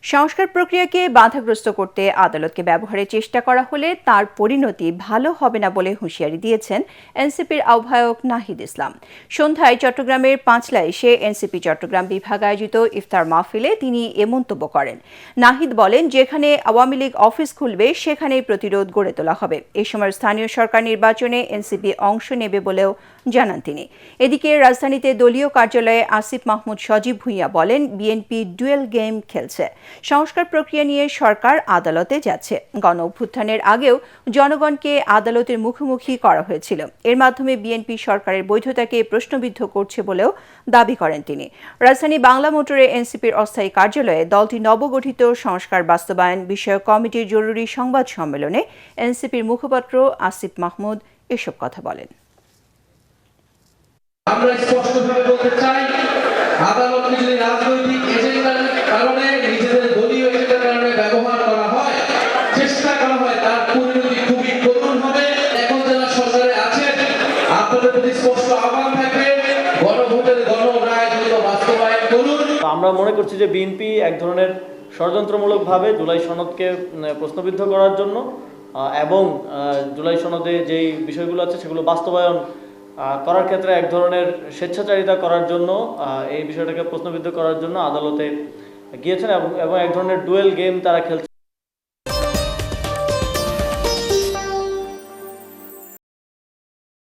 সংস্কার প্রক্রিয়াকে বাধাগ্রস্ত করতে আদালতকে ব্যবহারের চেষ্টা করা হলে তার পরিণতি ভালো হবে না বলে হুঁশিয়ারি দিয়েছেন এনসিপির আহ্বায়ক নাহিদ ইসলাম। সন্ধ্যায় চট্টগ্রামের পাঁচলায় এসে এনসিপি চট্টগ্রাম বিভাগ আয়োজিত ইফতার মাহফিলে তিনি এ মন্তব্য করেন। নাহিদ বলেন, যেখানে আওয়ামী লীগ অফিস খুলবে সেখানেই প্রতিরোধ গড়ে তোলা হবে। এ সময় স্থানীয় সরকার নির্বাচনে এনসিপি অংশ নেবে বলেও জানান তিনি। এদিকে রাজধানীতে দলীয় কার্যালয়ে আসিফ মাহমুদ সজীব ভুঁইয়া বলেন, বিএনপি ডুয়েল গেম খেলছে। সংস্কার প্রক্রিয়া নিয়ে সরকার আদালতে যাচ্ছে। গণ অভ্যুত্থানের আগেও জনগণকে আদালতের মুখোমুখি করা হয়েছিল। এর মাধ্যমে বিএনপি সরকারের বৈধতাকে প্রশ্নবিদ্ধ করছে বলেও দাবি করেন তিনি। রাজধানী বাংলা মোটরে এনসিপির অস্থায়ী কার্যালয়ে দলটি নবগঠিত সংস্কার বাস্তবায়ন বিষয়ক কমিটির জরুরি সংবাদ সম্মেলনে এনসিপির মুখপাত্র আসিফ মাহমুদ এসব কথা বলেন। আমরা স্পষ্টভাবে বলতে চাই, আদালত যদি রাজনৈতিক এজেন্ডার কারণে নিজেদের দলীয় এজেন্ডার কারণে ব্যবহার করা হয়, চেষ্টা করা হয়, তার পরিণতি খুবই করুণ হবে। এখন যারা সরকারে আছেন, আপনাদের প্রতি স্পষ্ট আহ্বান থাকবে, গণভোটের গণরায় দ্রুত বাস্তবায়ন করুন। আমরা মনে করছি যে বিএনপি এক ধরনের ষড়যন্ত্রমূলকভাবে জুলাই সনদকে প্রশ্নবিদ্ধ করার জন্য এবং জুলাই সনদে যেই বিষয়গুলো আছে সেগুলো বাস্তবায়ন করার ক্ষেত্রে এক ধরনের স্বেচ্ছাচারিতা করার জন্য এই বিষয়টাকে প্রশ্নবিদ্ধ করার জন্য আদালতে গিয়েছেন এবং এক ধরনের ডুয়েল গেম তারা খেলছে।